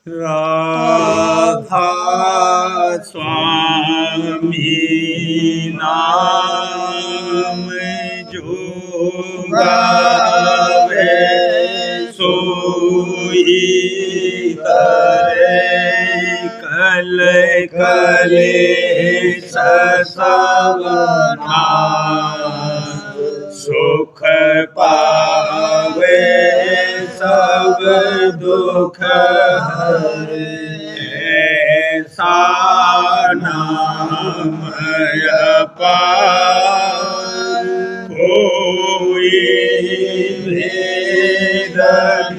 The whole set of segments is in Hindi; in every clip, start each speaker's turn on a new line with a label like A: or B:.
A: राधा स्वामी नाम जो गावे सोई करे कल कलेश सब नाश सुख पावे सब दुख हरे ऐसा नाम अपार कोई भेद न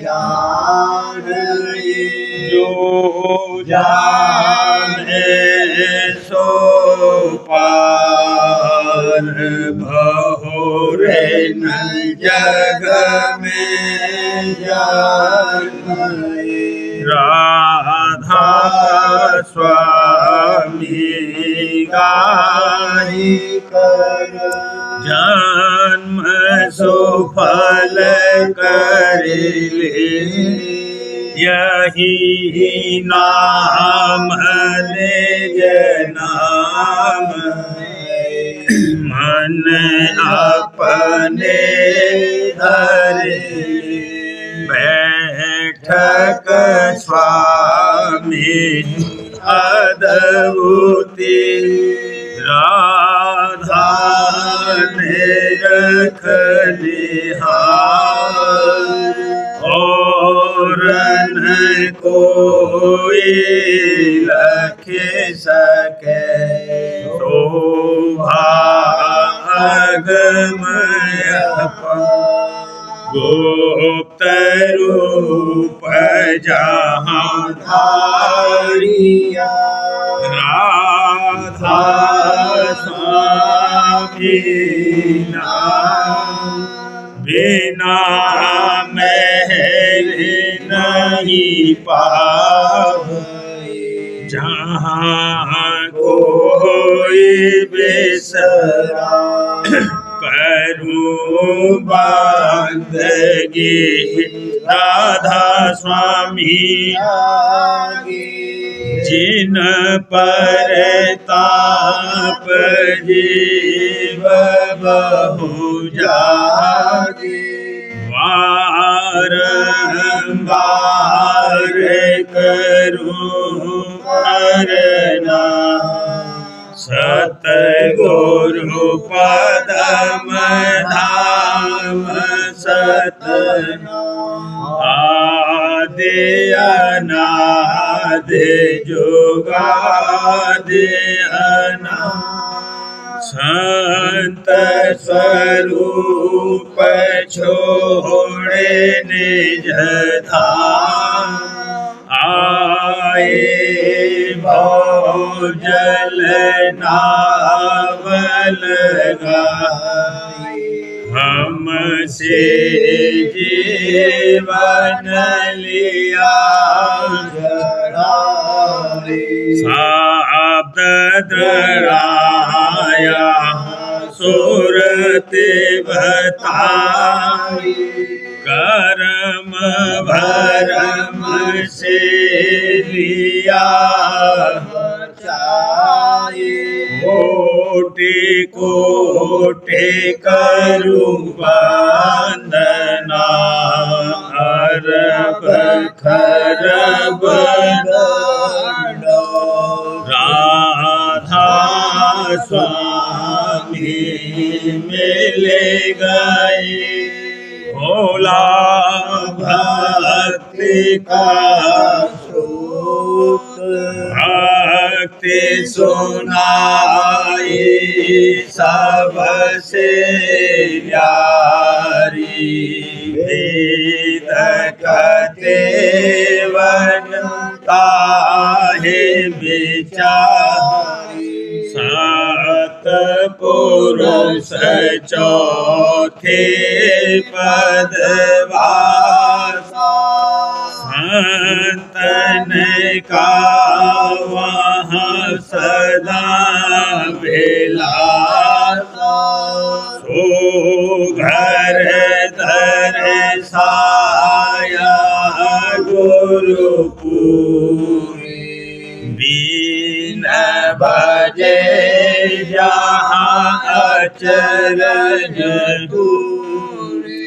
A: जाने जो जाने सो पार भौरे न जग में जाए राधा स्वामी गाई कर जन्म सुफल कर ले यही नाम निज नाम मन अपने धरे बैठक स्वामी अद्भुति राधा ने रख निहार और न कोई लख सके शोभा अगमय गुप्त रूप जहाँ धारिया राधा स्वामी नाम बिना महल नहीं पावे जहाँ कोई बिसरा करूं बंदगी राधा स्वामी जिन पर ताप जीव बहु जागे बारंबार करूं करना सतगुरु पदम धाम सतनाम आदि अनादि जुगादि अनादि संत स्वरूप छोड़े निज धाम आए भौजल नावल गाए हमसे जीवन लिया शब्द द्राया सुरति बताई कर्म भरम से लिया कोटि कोटि करूं वंदना अरब खरब राधा स्वामी मिल गए भोला भक्ति का स्रोत भक्ति सुनाई सबसे प्यारी वेद कहते बनता है विचारी सतपुरुष चौथे पदवासा संतन का वहाँ सदा विलासा सो घर दर साया गुरुपुरी बीन बजे जहाँ अचरज दूरी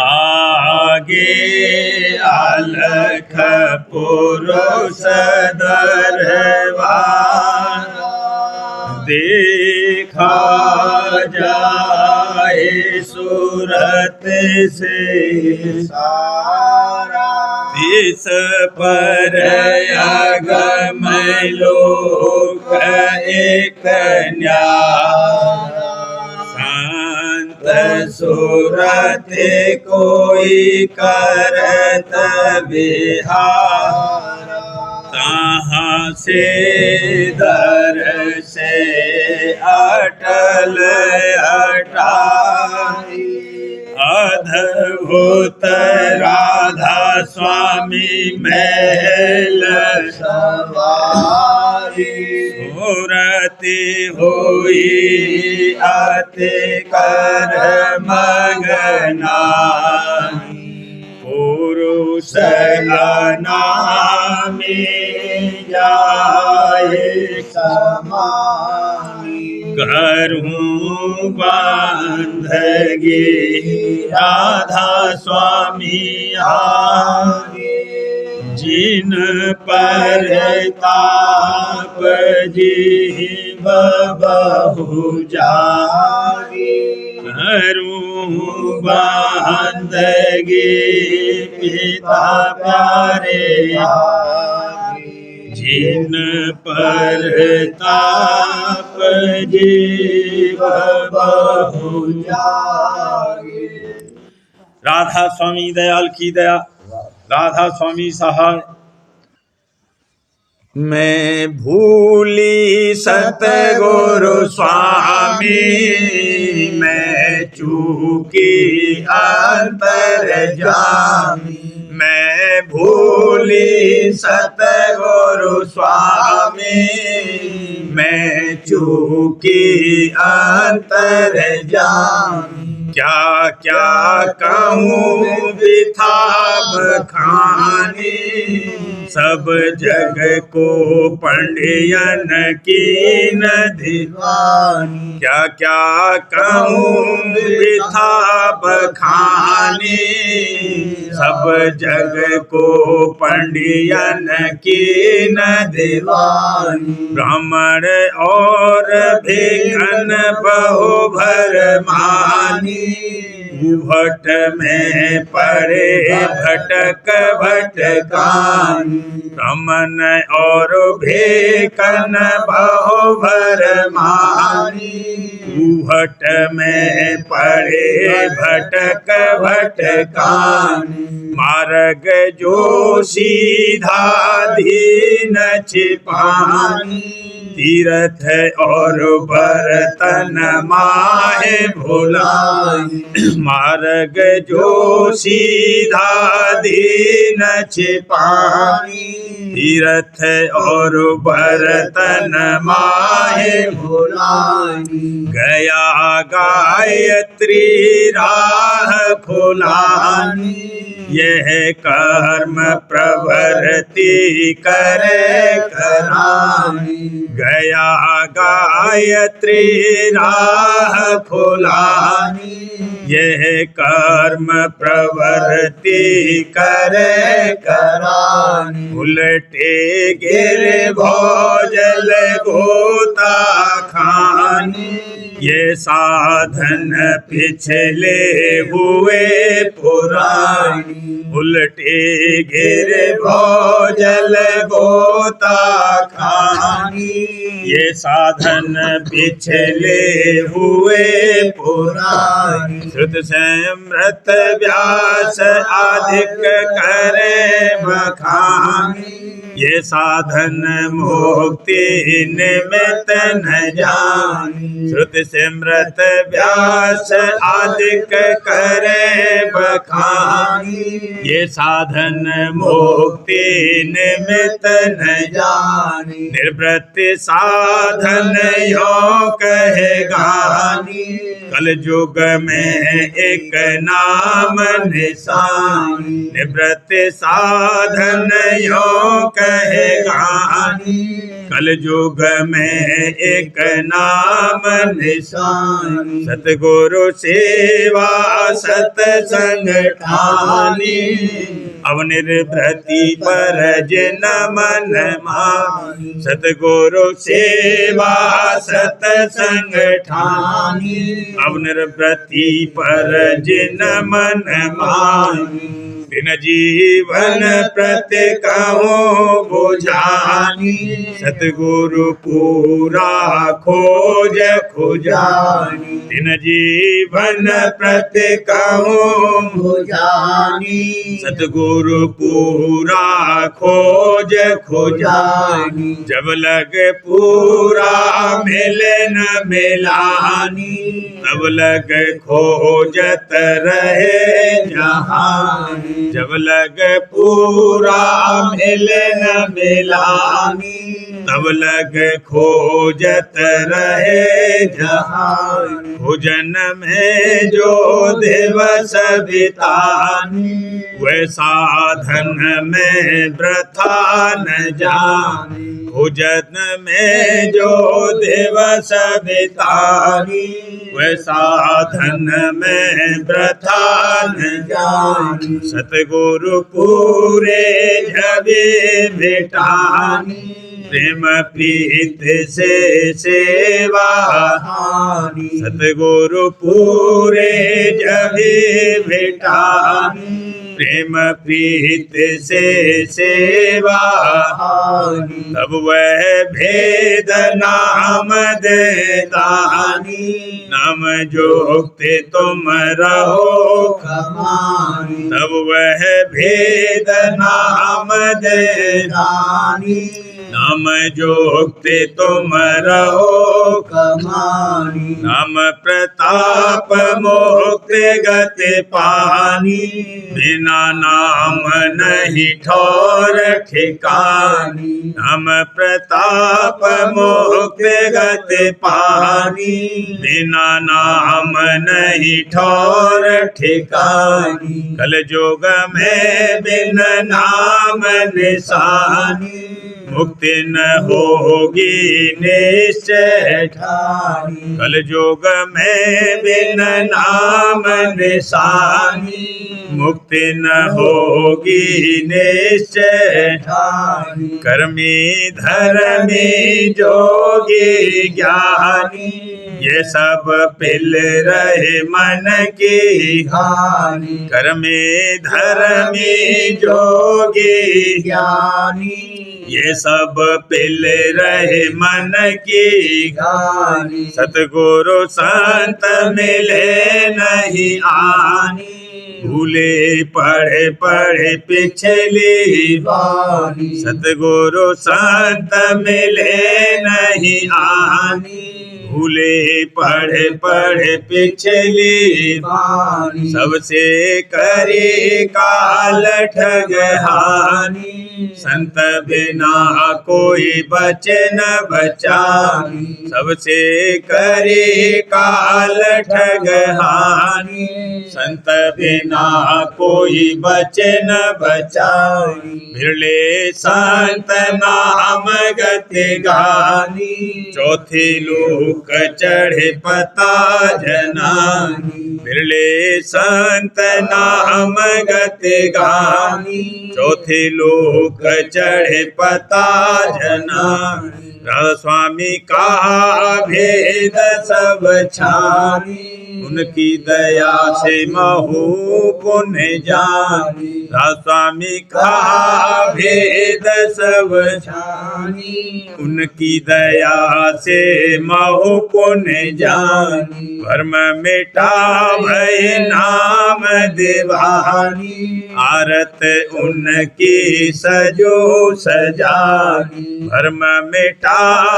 A: आगे अलख पुरुष दरबार देखा जाए सूरत से सारा इस पर अगम लोक एक न्यारा संत सूरत कोई करत बिहार कहाँ से दर से अटल अटारी अद्भुत राधा स्वामी महल सवारी सूरति हुई अति कर मगनानी पुरुष अनामी जाए समानी करूं बांधगी राधा स्वामी आगे जिन पर ताप जीव बहु जागे करूं बांधगी पिता प्यारे जिन पर ताप जीव बहु जागे। राधा स्वामी दयाल की दया, राधा स्वामी सहाय। मैं भूली सतगुरु स्वामी मैं चूकी अंतर्जामी मैं भूली सतगुरु स्वामी मैं चूकी अंतर्जामी क्या क्या कहूँ बिथा बखानी सब जग को पंडियन की न दीवानी क्या क्या कहूँ बिथा बखानी सब जग को पंडियन की न दीवानी ब्राह्मण और भिखन बहु भर मानी भट में पड़े भटक भटकानी रमन और भेकन बहु भर मानी भट में पड़े भटक भटकानी मार्ग जो सीधा दीन छिपानी तीर्थ और बर्तन माहे भुलाई मार्ग जो सीधा दीन छिपानी तीर्थ और बर्तन माहे भुलाई गया गायत्री राह खुलानी यह कर्म प्रवृत्ति करे करानी गया गायत्री राह खुलानी यह कर्म प्रवृत्ति करे करानी उलटे गिरे भोजल गोता खानी ये साधन पिछले हुए पुरानी उलटे गिरे भोजल गोता खानी ये साधन पिछले हुए पुरानी श्रुत समृत व्यास अधिक करे बखानी ये साधन मुक्ति निमित्त न जानी श्रुत सिमरत व्यास अधिक करे बखानी ये साधन मुक्ति निमित्त न जानी निर्वृत्ति साधन यो कहे गानी कल युग में एक नाम निशानी, निवृत्त साधन यो कहे गानी। कल युग में एक नाम निशानी, सतगुरु सेवा सतसंग ठानी। अब निर्वृत्ति पर जिन मन मानी, सतगुरु सेवा सतसंग ठानी। अब निर्वृत्ति पर जिन मन मानी, दिन जीवन प्रति कहूँ बुझानी। सतगुरु पूरा खोज खुजानी, दिन जीवन प्रति कहूँ बुझानी। सतगुरु पूरा खोज खुजानी, जब लगे पूरा मिले न मिलानी। तब लगे खोजत रहे जहानी, जब लगे पूरा मिले न मिलानी। तब लगे खोजत रहे जहानी, भोजन में जो दिवस बितानी। वह साधन में वृथा न जानी, भोजन में जो दिवस बितानी। वह साधन में वृथा न जानी, सतगुरु पूरे झबे बेटानी। प्रेम प्रीत से सेवा हानी, सतगुरु पूरे झबे बेटानी। प्रेम प्रीत से सेवा हानी, तब वह भेद नाम देदानी। नाम जोगते तुम रहो खमानी, तब वह भेद नाम देदानी। नाम जोगते तुम रहो कमानी, नाम प्रताप मोक्त गति पानी। बिना नाम नहीं ठौर ठिकानी, नाम प्रताप मोक्त गति पानी। बिना नाम नहीं ठौर ठिकानी, कल युग में बिन नाम निशानी। मुक्ति न होगी निश्चय ठानी, कल युग में बिन नाम निशानी। मुक्ति न होगी निश्चय ठानी, कर्मी धर्मी जोगी ज्ञानी। ये सब पिल रहे मन की हानि, कर्मी धर्मी जोगी ज्ञानी। ये सब पिल रहे मन की हानि, सतगुरु संत मिले नहीं आनी। भूले पढ़े पढ़े पिछली बानी, सतगुरु संत मिले नहीं आनी। भूले पढ़े पढ़े पिछली बानी, सबसे करे काल ठगहानी। संत बिना कोई बचे न बचानी, सबसे करे काल ठगहानी। संत बिना कोई बचे न बचानी, बिरले संत नाम गति गानी। चौथी लोक चढ़े पता जनानी, बिरले संत नाम गति गानी। चौथे लोक चढ़े पता जनानी, राधा स्वामी का भेद सब छानी। उनकी दया से महू पुण्य जानी, राधा स्वामी का भेद सब छानी। उनकी दया से महू पुण्य जानी, भ्रम मिटा भय नाम दीवानी। आरत उनकी सजो सजानी, भ्रम मिटा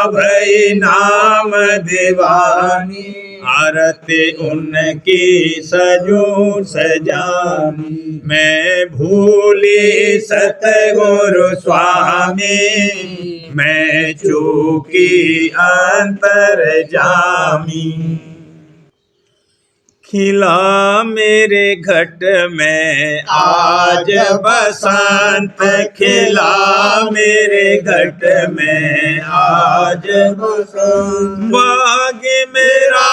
A: भय नाम दीवानी। आरती उनकी सजो सजानी, मैं भूली सतगुरु स्वामी। मैं चूकी अंतर जामी। खिला मेरे घट में आज बसंत, खिला मेरे घट में आज बसंत। बाग मेरा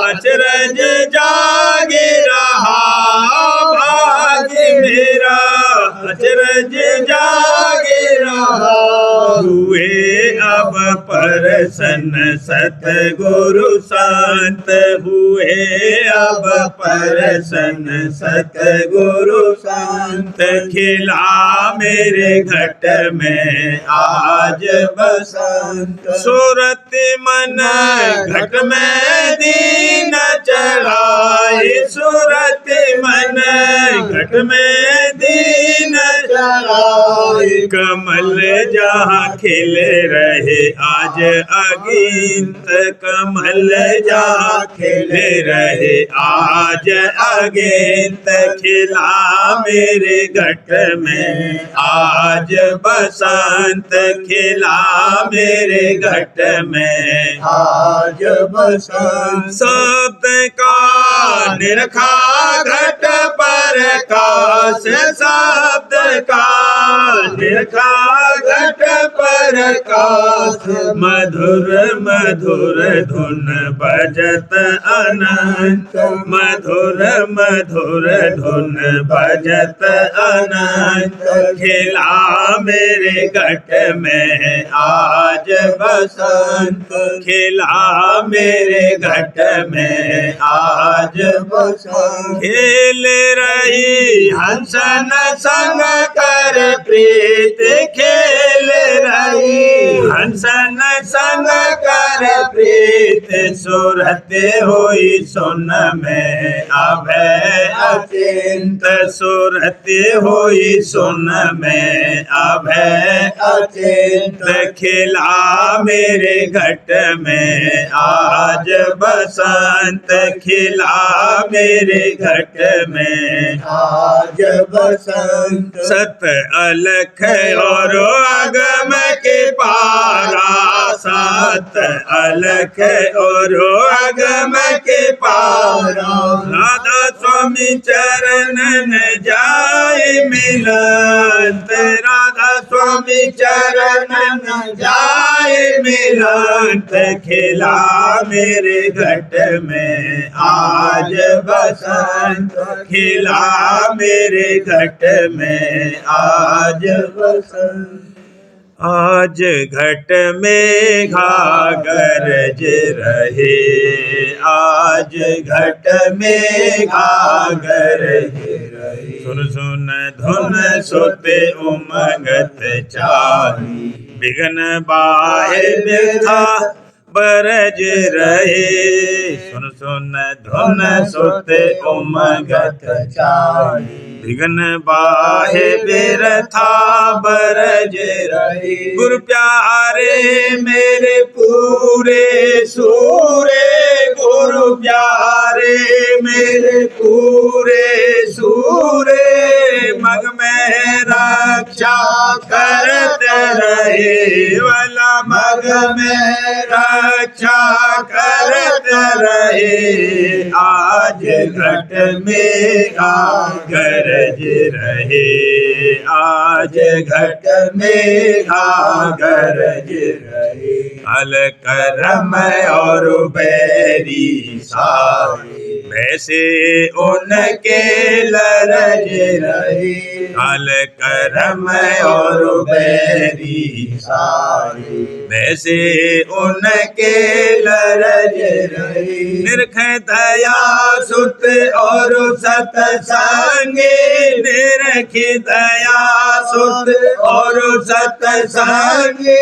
A: अचरज जागे रहा, बाग मेरा अचरज जागे रहा। हुए अब प्रसन्न सतगुरु संत, हुए अब प्रसन्न सतगुरु संत। खिला मेरे घट में आज बसंत। सूरत मन घट में दीन चढ़ाए, सूरत मन घट में दीन चढ़ाए। कमल जहाँ खिल रहे आज अगिंत, कमल जहाँ खिल रहे आज अगिंत। खिला मेरे घट में आज बसंत, खिला मेरे घट में आज बसंत। शब्द का निरखा घट पर काश, शब्द का निरखा घट पर काश। मधुर मधुर धुन बजत अनंत, मधुर मधुर धुन बजत अनंत। खिला मेरे घट में आज बसंत, खिला मेरे घट में आज बसंत। खेल रही हंसन संग कर प्रीत, खेल रही हंसन संग कर प्रीत। सूरत हुई सुन में अभय अचिंत, सूरत हुई सुन में अभय अचिंत। खिला मेरे घट में आज बसंत, खिला मेरे घट में आज बसंत। सत अलख और अगम के पारा, सत अलख और अगम के पारा। राधा स्वामी चरणन जाए मिलंत, राधा स्वामी चरणन जाए मिलंत। खिला मेरे घट में आज बसंत, खिला मेरे घट में आज बसंत। आज घट में घा गरज रहे, आज घट में घा गरज रहे। सुन सुन धुन सुते उमगत चाही, बिघन बाहे बिरथा बरज रहे। सुन सुन धुन सुते उमगत चाही, बिघन बाहे बिरथा बरज रहे। गुरु प्यारे मेरे पूरे सूरे, गुरु प्यारे मेरे पूरे सूरे। मग में रक्षा करते रहे वाला, मग में रक्षा करते रहे। आज घट में घा गरज रहे, आज घट में घा गरज रहे। अल करम और बैरी सारे, वैसे उनके लरज रहे। अल करम और बैरी सारे, वैसे उनके लरज रहे। निरख दया सुत और सतसंगी, निरख दया सुत और सतसंगी।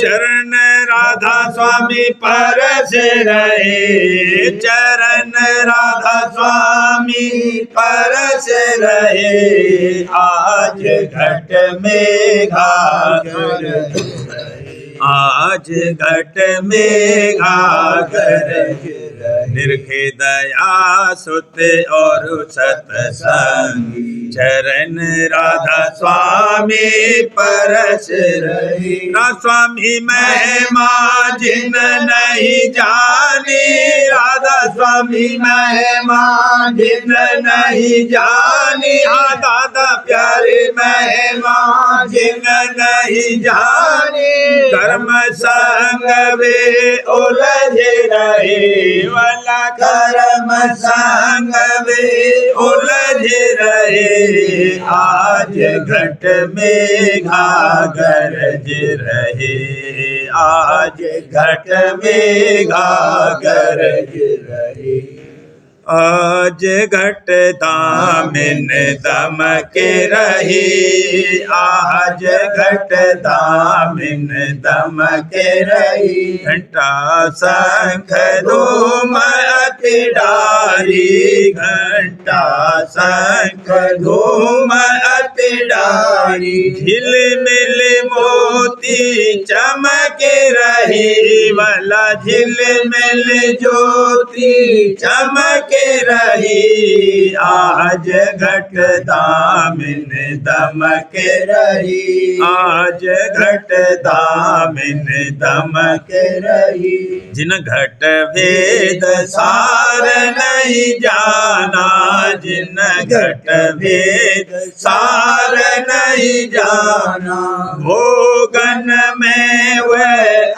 A: चरण राधा स्वामी परस रहे, चरण राधा स्वामी परस रहे। आज घट में घा गरज रहे, आज घट में घा गरज रहे। निर्खे दया सुत और सतसंगी चरण राधा स्वामी परस रही। राधा स्वामी महिमा जिन नहीं जानी, राधा स्वामी महिमा जिन नहीं जानी, हाँ दादा प्यारे महिमा जिन नहीं जानी। कर्म संग वे उलझे रहे वाला, कर्म संग वे उलझे रहे। आज घट में घाघर रहे, आज घट में घाघर रहे। आज घट दामिन दमके रही, आज घट दामिन दमके रही। घंटा शंख धूम अति डारी, घंटा शंख धूम अति डारी। झिलमिल मोती चमके रही वाला, झिलमिल ज्योति चमके रही। आज घट दामिन दमके रही, आज घट दामिन दमके रही। जिन घट भेद सार नहीं जाना, जिन घट भेद सार नहीं जाना। भोगन में वह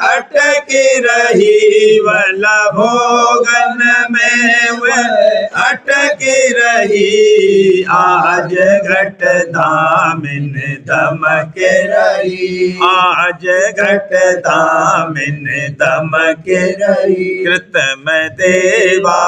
A: अटक रही वाला, भोगन में वह अटक रही। आज घट दामिन दमके रही, आज घट दामिन दमके रही। कृतम देवा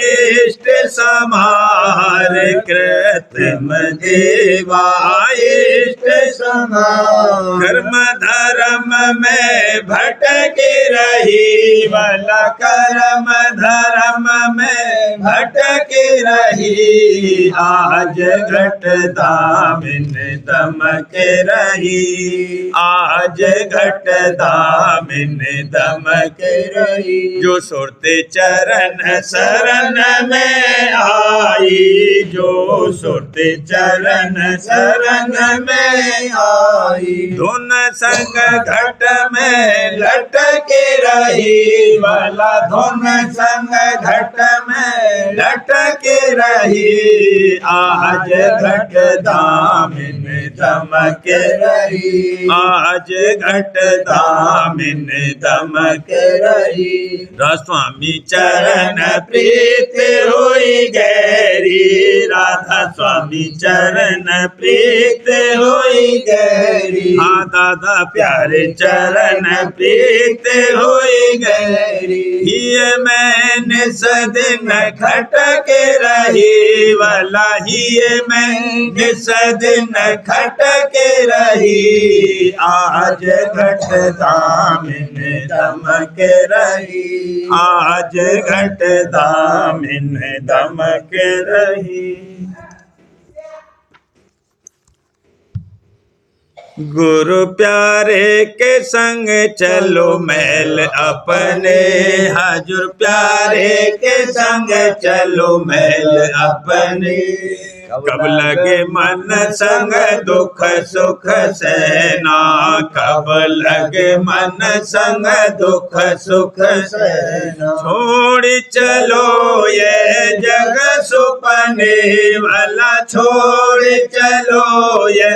A: इष्ट समार, कृतम देवा इष्ट समार। कर्म धर्म में भटक रही वाला, कर्म धर्म में भटक रही। आज घट दामिन दमके रही, आज घट दामिन दमके रही। जो सुरते चरण शरण में आई, जो सुरते चरण शरण में आई। धुन संग घट में लटके रही वाला, धुन संग घट में लटके रही। आज घट दामिन दमके रही, आज घट दामिन दमके रही। राधा स्वामी चरण प्रीत हुई गहरी, राधा स्वामी चरण प्रीत हुई गहरी। हाँ दादा प्यारे चरण प्रीत हुई गहरी। ये मैंने सदिन खटके रही वाला, ये मैंने सदिन खटके रही। आज घट दामिन दमके रही, आज घट दामिन दमके रही। गुरु प्यारे के संग चलो महल अपने, हजूर प्यारे के संग चलो महल अपने। कब लगे मन संग दुख सुख सहना, कब लगे मन संग दुख सुख सहना। छोड़ चलो ये जग सुपने वाला, छोड़ चलो ये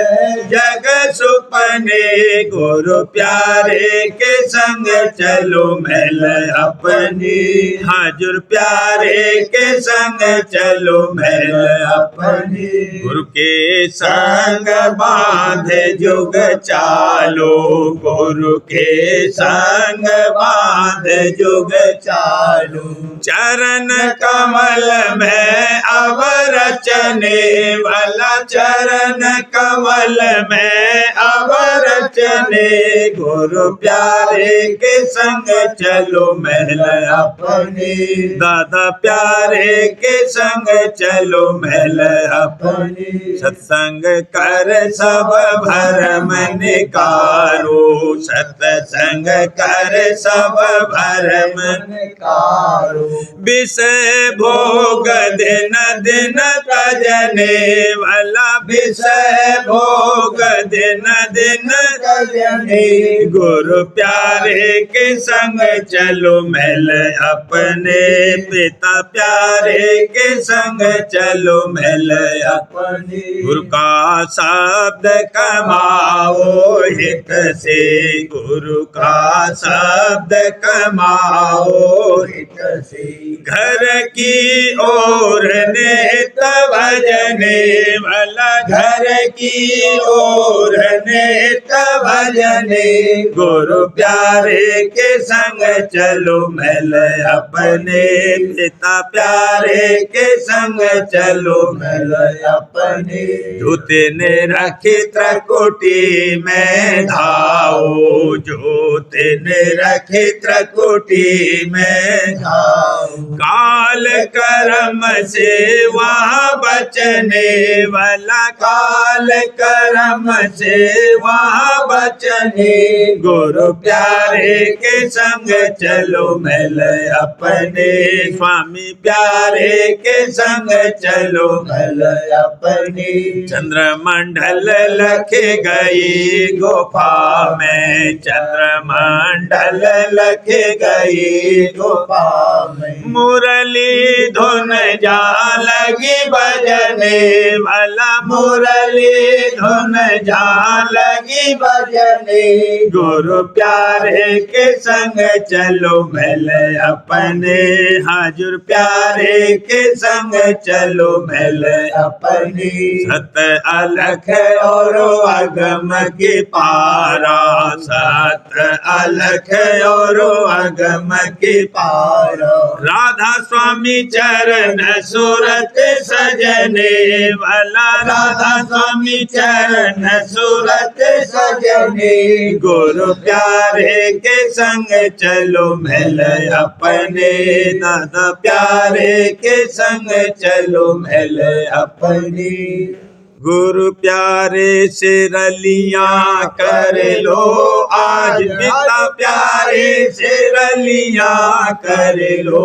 A: जग सुपने। गुरु प्यारे के संग चलो महल अपनी, हजूर प्यारे के संग चलो महल अपनी। गुरु के संग बांधे जुग चालो, गुरु के संग बांधे जुग चालो। चरण कमल में अब रचने वाला, चरण कमल में अब रचने अपने, गुरु प्यारे के संग चलो महल अपने, दादा प्यारे के संग चलो महल अपने। सत्संग कर सब भरम निकारो, सत्संग कर सब भरम निकारो। विषय भोग दिन दिन तजने वाला, विषय भोग दिन दिन तजने। गुरु प्यारे के संग चलो महल अपने, पिता प्यारे के संग चलो महल अपने। गुरु का शब्द कमाओ हित से, गुरु का शब्द कमाओ हित से। घर की ओर नेत भजने वाला, घर की ओर नेत भजने। गुरु प्यारे के संग चलो महल अपने, पिता प्यारे के संग चलो महल अपने। जूते ने रखी त्रिकुटी में धाओ, जूते ने रखी त्रिकुटी में धाओ। काल कर्म से वहाँ बचने वाला, काल कर्म से वहाँ बचने। गुरु प्यारे के संग चलो महल अपने, स्वामी प्यारे के संग चलो महल अपने। चंद्रमंडल लखे गई गुफा में, चंद्रमंडल लखे गई गुफा में। मुरली धुन जा लगी बजने वाला, मुरली धुन जा लगी बजने। गुरु प्यारे के संग चलो महल अपने, हाजुर प्यारे के संग चलो महल अपने। सत अलख और अगम की पारा, सत अलख और अगम की पारा। राधा स्वामी चरण सूरत सजने वाला, राधा स्वामी चरण सूरत सजने। गुरु प्यारे के संग चलो महल अपने, दादा प्यारे के संग चलो महल अपने। गुरु प्यारे से रलियां कर लो आज, पिता प्यारे से रलियां कर लो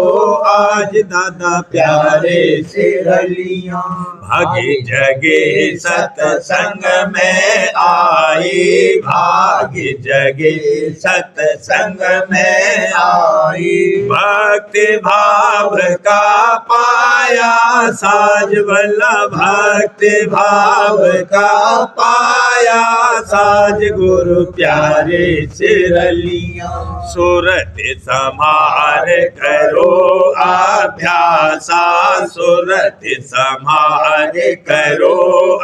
A: आज, दादा प्यारे से रलियां। भागे जगे सत्संग में आई, भागे जगे सत्संग में आई। भक्ति भाव का पाया साज वाला, भक्ति भाव का पाया साज। गुरु प्यारे से रलियां सूरत समार करो अभ्यासा, सूरत समार करो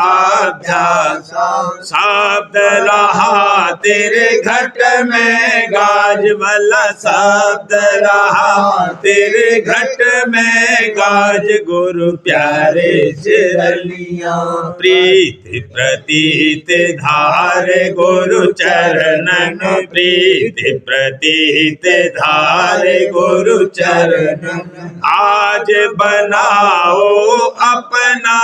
A: अभ्यासा। शब्द रहा तेरे घट में गाज वाला, शब्द रहा तेरे घट में गाज। गुरु प्यारे से रलियां प्रीति प्रतीत धार, गुरु चरणन प्रीति प्रतीत धार, गुरु चरणन। आज बनाओ अपना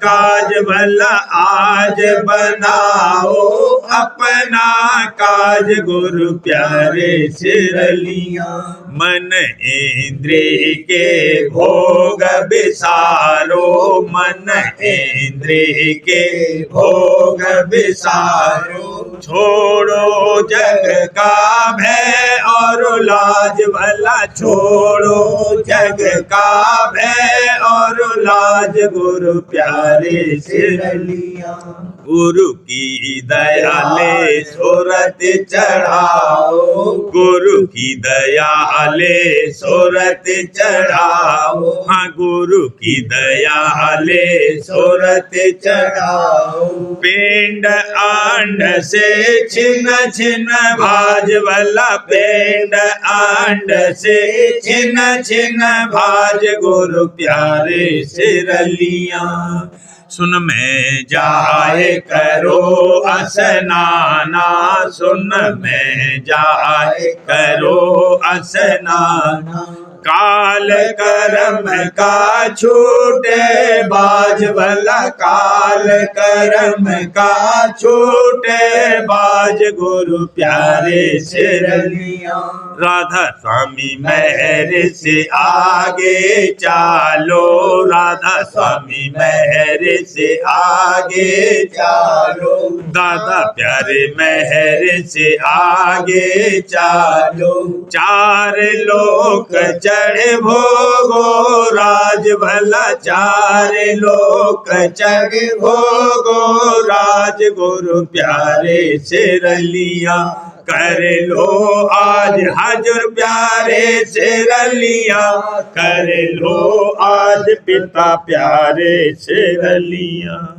A: काज भला, आज बनाओ अपना काज। गुरु प्यारे से रलियां मन इंद्रिय के भोग विसारो, मन इंद्रिय के भोग विसारो। छोड़ो जग का भय और लाज भला, छोड़ो जग का भय और लाज। गुरु प्यारे से रलियां गुरु की दया ले सूरत चढ़ाओ, गुरु की दया ले सूरत चढ़ाओ। हाँ गुरु की दया ले सूरत चढ़ाओ। पिंड आंड से छिन्न छिन्न भाज भला, पिंड आंड से छिन्न छिन्न भाज। गुरु प्यारे से रलियां सुन में जाए करो असनाना, सुन में जाए करो असनाना। काल कर्म का छूटे बाज भला, काल कर्म का छूटे बाज, गुरु प्यारे से रलिया। राधा स्वामी महर से आगे चालो, राधा स्वामी महर से आगे चालो, दादा प्यारे महर से आगे चालो। चार लोक चढ़े भोगो राज भला, चार लोक चढ़े भोगो राज, गुरु प्यारे से रलिया कर लो आज, हजूर प्यारे से रलिया कर लो आज, पिता प्यारे से रलिया।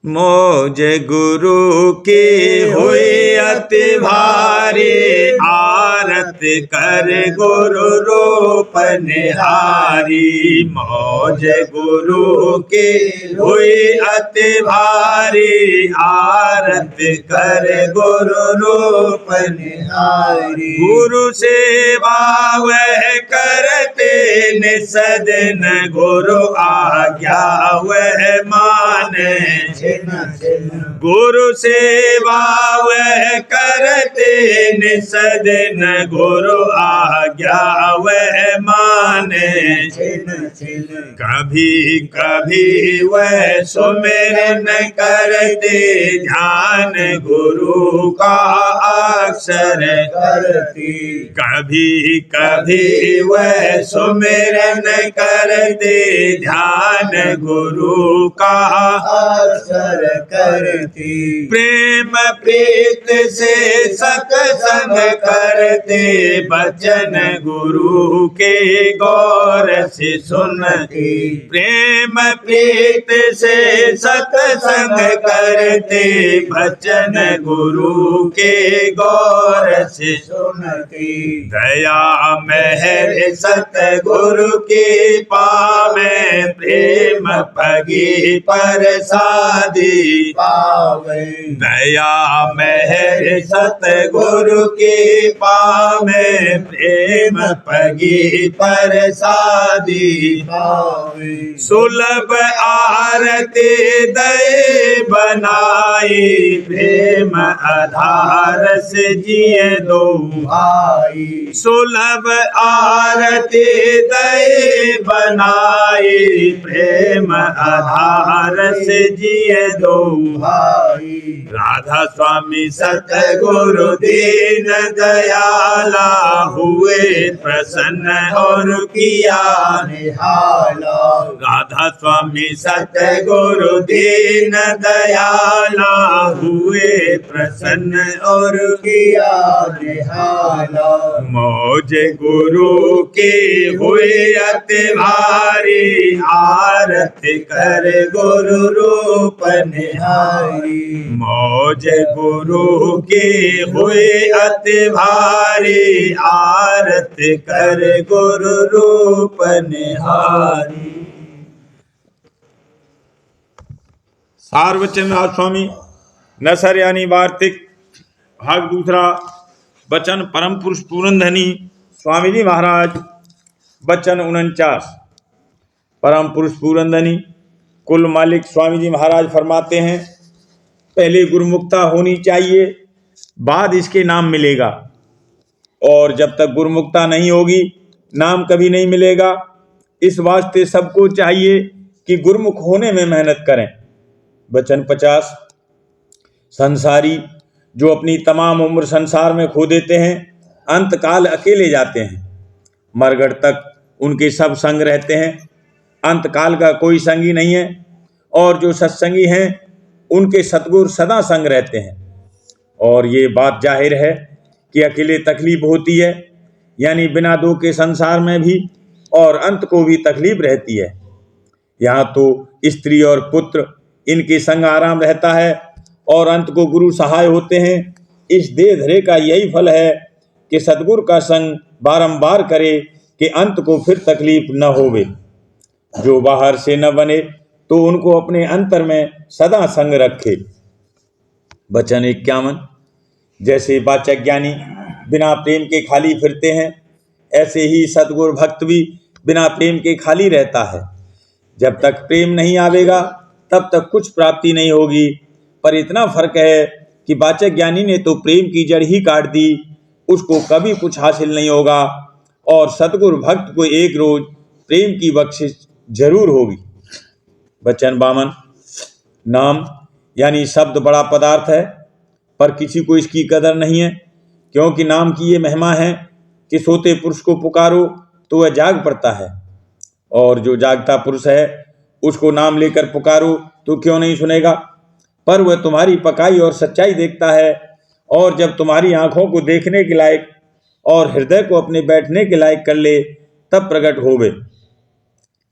A: मौज गुरु की हुई अति भारी, आरत कर गुरु रूप निहारी। मौज गुरु की हुई अति भारी, आरत कर गुरु रूप निहारी। गुरु सेवा वह करते निसदन, गुरु आज्ञा वह माने। गुरु सेवा वह करते निसदन, गुरु आज्ञा वह माने। कभी कभी वह सुमिरन करते, ध्यान गुरु का अक्षर करती। कभी कभी वह सुमिरन करते, ध्यान गुरु का अक्षर करती। प्रेम प्रीत से सत्संग करते, बचन गुरु के गौर से सुनती। प्रेम प्रीत से सत्संग करते, बचन गुरु के गौर से सुनती। दया महर सतगुरु की पावे, प्रेम पगी प्रसादी पावे। दया महर सतगुरु की पावे, प्रेम पगी प्रसादी पावे। सुलभ आरती दय बनाई, प्रेम आधार से जिए दो भाई। सुलभ आरती दय बनाई, प्रेम आधार से जिए दो भाई। राधा स्वामी सतगुरु दीन दयाला, हुए प्रसन्न और किया निहाला। राधा स्वामी सतगुरु दीन दयाला, हुए प्रसन्न और किया निहाला। मौज गुरु की हुई अति भारी, आरत कर गुरु रूप निहारी। मौज गुरु की हुई अति भारी, आरत कर गुरु रूप निहारी। सार्वचन स्वामी नसर यानी वार्तिक भाग दूसरा। वचन परम पुरुष पूरनधनी स्वामी जी महाराज। वचन 49। परम पुरुष पूरनधनी कुल मालिक स्वामी जी महाराज फरमाते हैं, पहले गुरुमुक्ता होनी चाहिए, बाद इसके नाम मिलेगा। और जब तक गुरुमुक्ता नहीं होगी, नाम कभी नहीं मिलेगा। इस वास्ते सबको चाहिए कि गुरुमुख होने में मेहनत करें। वचन 50। संसारी जो अपनी तमाम उम्र संसार में खो देते हैं, अंतकाल अकेले जाते हैं। मरघट तक उनके सब संग रहते हैं, अंतकाल का कोई संगी नहीं है। और जो सत्संगी हैं, उनके सतगुरु सदा संग रहते हैं। और ये बात जाहिर है कि अकेले तकलीफ होती है, यानी बिना दो के संसार में भी और अंत को भी तकलीफ रहती है। यहाँ तो स्त्री और पुत्र इनके संग आराम रहता है और अंत को गुरु सहाय होते हैं। इस देह धरे का यही फल है कि सतगुरु का संग बारंबार करे, कि अंत को फिर तकलीफ न होवे। जो बाहर से न बने तो उनको अपने अंतर में सदा संग रखे। वचन 51। जैसे वाचक ज्ञानी बिना प्रेम के खाली फिरते हैं, ऐसे ही सद्गुरु भक्त भी बिना प्रेम के खाली रहता है। जब तक प्रेम नहीं आवेगा तब तक कुछ प्राप्ति नहीं होगी। पर इतना फर्क है कि वाचक ज्ञानी ने तो प्रेम की जड़ ही काट दी, उसको कभी कुछ हासिल नहीं होगा। और सद्गुरु भक्त को एक रोज प्रेम की बख्शिश जरूर होगी। वचन 52। नाम यानी शब्द बड़ा पदार्थ है, पर किसी को इसकी कदर नहीं है, क्योंकि नाम की ये महिमा है कि सोते पुरुष को पुकारो तो वह जाग पड़ता है, और जो जागता पुरुष है उसको नाम लेकर पुकारो तो क्यों नहीं सुनेगा। पर वह तुम्हारी पकाई और सच्चाई देखता है, और जब तुम्हारी आंखों को देखने के लायक और हृदय को अपने बैठने के लायक कर ले तब प्रकट होवे।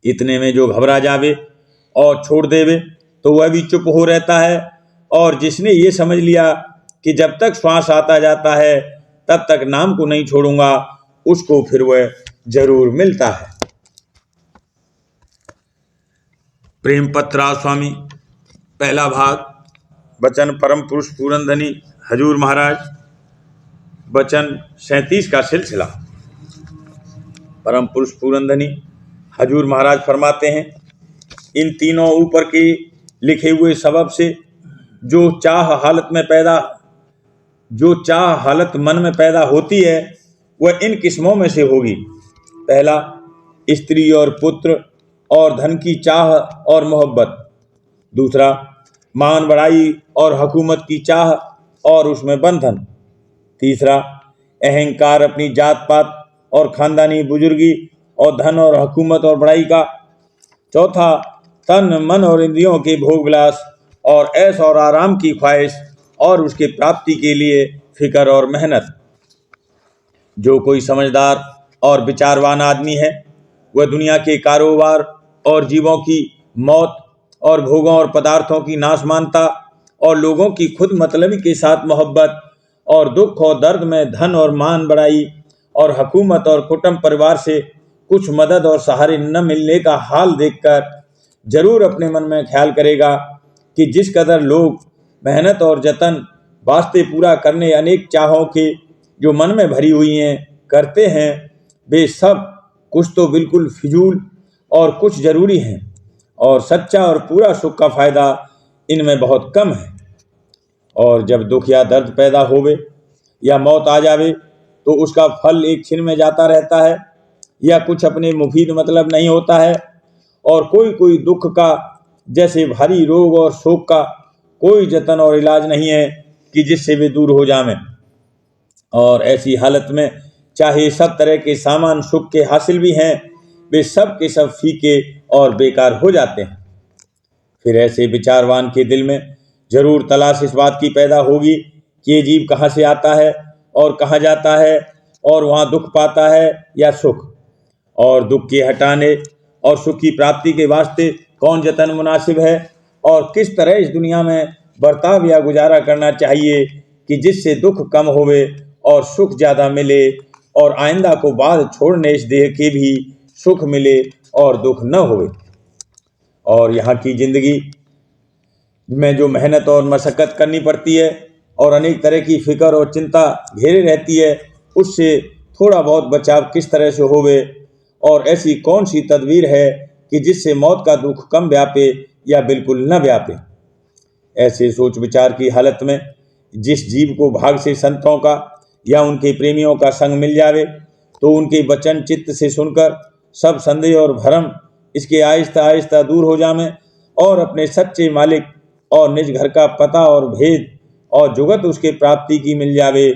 A: इतने में जो घबरा जावे और छोड़ देवे तो वह भी चुप हो रहता है। और जिसने ये समझ लिया कि जब तक श्वास आता जाता है तब तक नाम को नहीं छोड़ूंगा, उसको फिर वह जरूर मिलता है। प्रेम पत्रा स्वामी, पहला भाग। वचन परम पुरुष पूरनधनी हजूर महाराज। वचन 37 का सिलसिला। परम पुरुष पूरनधनी हजूर महाराज फरमाते हैं, इन तीनों ऊपर के लिखे हुए सबब से जो चाह हालत मन में पैदा होती है वह इन किस्मों में से होगी। पहला, स्त्री और पुत्र और धन की चाह और मोहब्बत। दूसरा, मान बढ़ाई और हुकूमत की चाह और उसमें बंधन। तीसरा, अहंकार, अपनी जात पात और खानदानी बुजुर्गी और धन और हुकूमत और बड़ाई का। चौथा, तन मन और इंद्रियों के भोग विलास और ऐश और आराम की ख्वाहिश और उसके प्राप्ति के लिए फिक्र और मेहनत। जो कोई समझदार और विचारवान आदमी है वह दुनिया के कारोबार और जीवों की मौत और भोगों और पदार्थों की नाश मानता और लोगों की खुद मतलबी के साथ मोहब्बत और दुख और दर्द में धन और मान बढ़ाई और हुकूमत और कुटुंब परिवार से कुछ मदद और सहारे न मिलने का हाल देखकर जरूर अपने मन में ख्याल करेगा कि जिस कदर लोग मेहनत और जतन वास्ते पूरा करने अनेक चाहों के जो मन में भरी हुई हैं करते हैं, वे सब कुछ तो बिल्कुल फिजूल और कुछ जरूरी हैं, और सच्चा और पूरा सुख का फायदा इनमें बहुत कम है। और जब दुख या दर्द पैदा होवे या मौत आ जावे तो उसका फल एक क्षण में जाता रहता है, या कुछ अपने मुफीद मतलब नहीं होता है। और कोई दुख का, जैसे भारी रोग और शोक का, कोई जतन और इलाज नहीं है कि जिससे वे दूर हो जावें। और ऐसी हालत में चाहे सब तरह के सामान सुख के हासिल भी हैं, वे सब के सब फीके और बेकार हो जाते हैं। फिर ऐसे विचारवान के दिल में जरूर तलाश इस बात की पैदा होगी कि ये जीव कहाँ से आता है और कहाँ जाता है, और वहाँ दुख पाता है या सुख, और दुख के हटाने और सुख की प्राप्ति के वास्ते कौन जतन मुनासिब है, और किस तरह इस दुनिया में बर्ताव या गुजारा करना चाहिए कि जिससे दुख कम होवे और सुख ज़्यादा मिले, और आइंदा को बाद छोड़ने इस देह के भी सुख मिले और दुख न होवे। और यहाँ की जिंदगी में जो मेहनत और मशक्क़त करनी पड़ती है और अनेक तरह की फिक्र और चिंता घेरे रहती है, उससे थोड़ा बहुत बचाव किस तरह से होवे, और ऐसी कौन सी तदबीर है कि जिससे मौत का दुख कम व्यापे या बिल्कुल न व्यापे। ऐसे सोच विचार की हालत में जिस जीव को भाग से संतों का या उनके प्रेमियों का संग मिल जावे तो उनके वचन चित्त से सुनकर सब संदेह और भ्रम इसके आहिस्ता आहिस्ता दूर हो जावे, और अपने सच्चे मालिक और निज घर का पता और भेद और जुगत उसके प्राप्ति की मिल जावे,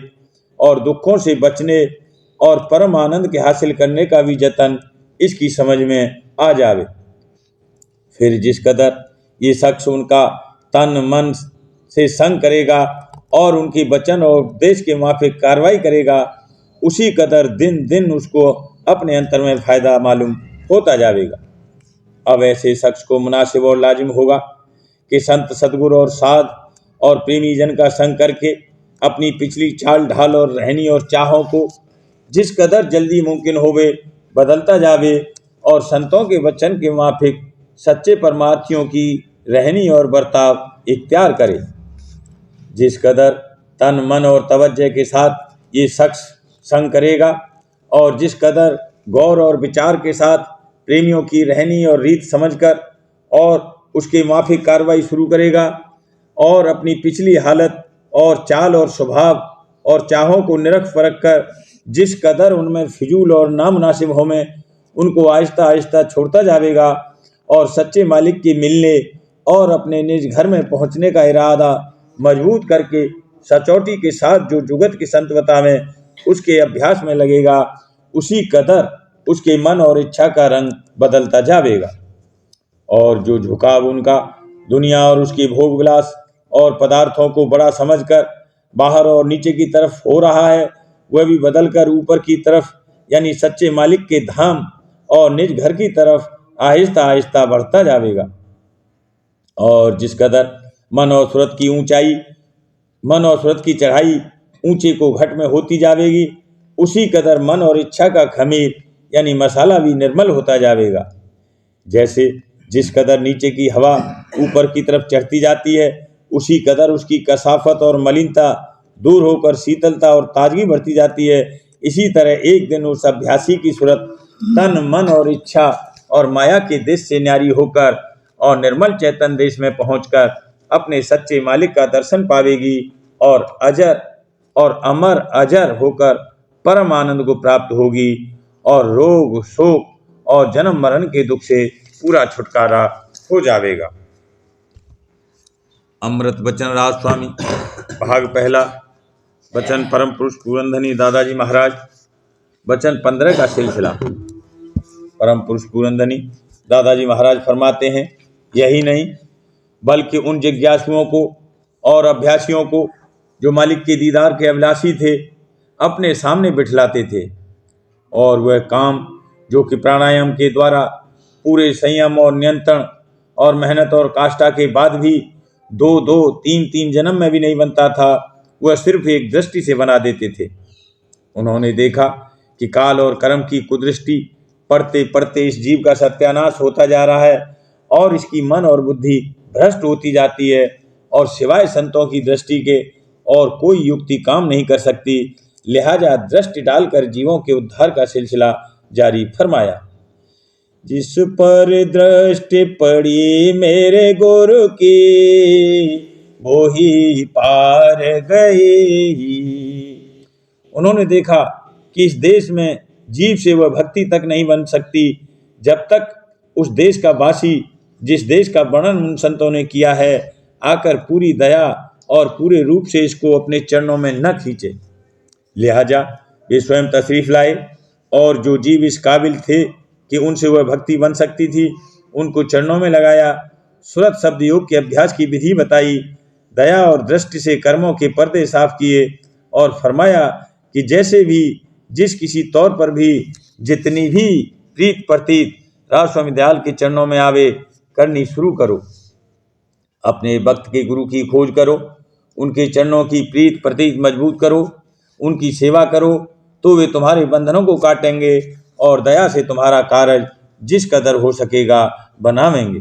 A: और दुखों से बचने और परम आनंद के हासिल करने का भी जतन इसकी समझ में आ जावे। फिर जिस कदर ये शख्स उनका तन मन से संग करेगा और उनकी वचन और उपदेश के माफिक कार्रवाई करेगा, उसी कदर दिन दिन उसको अपने अंतर में फायदा मालूम होता जाएगा। अब ऐसे शख्स को मुनासिब और लाजिम होगा कि संत सदगुरु और साध और प्रेमी जन का संग करके अपनी पिछली चाल ढाल और रहनी और चाहों को जिस कदर जल्दी मुमकिन होवे बदलता जावे और संतों के वचन के माफिक सच्चे परमार्थियों की रहनी और बर्ताव इख्तियार करे। जिस कदर तन मन और तवज्जो के साथ ये शख्स संग करेगा और जिस कदर गौर और विचार के साथ प्रेमियों की रहनी और रीत समझकर और उसके माफिक कार्रवाई शुरू करेगा और अपनी पिछली हालत और चाल और स्वभाव और चाहों को निरख परख कर जिस कदर उनमें फिजूल और नामुनासिब हो में उनको आहिस्ता आहिस्ता छोड़ता जाएगा और सच्चे मालिक के मिलने और अपने निज घर में पहुंचने का इरादा मजबूत करके सचौटी के साथ जो जुगत की संतवता में उसके अभ्यास में लगेगा, उसी कदर उसके मन और इच्छा का रंग बदलता जाएगा और जो झुकाव उनका दुनिया और उसके भोग विलास और पदार्थों को बड़ा समझकर बाहर और नीचे की तरफ हो रहा है, वह भी बदलकर ऊपर की तरफ यानी सच्चे मालिक के धाम और निज घर की तरफ आहिस्ता आहिस्ता बढ़ता जाएगा। और जिस कदर मन और सूरत की चढ़ाई ऊंचे को घट में होती जाएगी, उसी कदर मन और इच्छा का खमीर यानी मसाला भी निर्मल होता जाएगा। जैसे जिस कदर नीचे की हवा ऊपर की तरफ चढ़ती जाती है, उसी कदर उसकी कसाफत और मलिनता दूर होकर शीतलता और ताजगी बढ़ती जाती है। इसी तरह एक दिन उस अभ्यासी की सूरत तन मन और इच्छा और माया के देश से न्यारी होकर और निर्मल चैतन देश में पहुंचकर अपने सच्चे मालिक का दर्शन पावेगी और अजर और अमर अजर होकर परम आनंद को प्राप्त होगी और रोग शोक और जन्म मरण के दुख से पूरा छुटकारा हो जाएगा। अमृत वचन राज स्वामी भाग पहला। वचन परम पुरुष पूरनधनी दादाजी महाराज। वचन 15 का सिलसिला। परम पुरुष पूरनधनी दादाजी महाराज फरमाते हैं, यही नहीं बल्कि उन जिज्ञासुओं को और अभ्यासियों को जो मालिक के दीदार के अभिलाषी थे अपने सामने बिठलाते थे और वह काम जो कि प्राणायाम के द्वारा पूरे संयम और नियंत्रण और मेहनत और काष्ठा के बाद भी 2-2, 3-3 जन्म में भी नहीं बनता था, वह सिर्फ एक दृष्टि से बना देते थे। उन्होंने देखा कि काल और कर्म की कुदृष्टि पढ़ते पढ़ते इस जीव का सत्यानाश होता जा रहा है और इसकी मन और बुद्धि भ्रष्ट होती जाती है और सिवाय संतों की दृष्टि के और कोई युक्ति काम नहीं कर सकती। लिहाजा दृष्टि डालकर जीवों के उद्धार का सिलसिला जारी फरमाया। जिस पर दृष्टि पड़ी मेरे गुरु की वो ही पार गई। उन्होंने देखा कि इस देश में जीव से वह भक्ति तक नहीं बन सकती जब तक उस देश का वासी जिस देश का वर्णन उन संतों ने किया है आकर पूरी दया और पूरे रूप से इसको अपने चरणों में न खींचे। लिहाजा वे स्वयं तशरीफ लाए और जो जीव इस काबिल थे कि उनसे वह भक्ति बन सकती थी उनको चरणों में लगाया। सुरत शब्द योग के अभ्यास की विधि बताई, दया और दृष्टि से कर्मों के पर्दे साफ किए और फरमाया कि जैसे भी जिस किसी तौर पर भी जितनी भी प्रीत प्रतीत राज स्वामी दयाल के चरणों में आवे करनी शुरू करो। अपने भक्त के गुरु की खोज करो, उनके चरणों की प्रीत प्रतीत मजबूत करो, उनकी सेवा करो तो वे तुम्हारे बंधनों को काटेंगे और दया से तुम्हारा कार्य जिस कदर हो सकेगा बनावेंगे।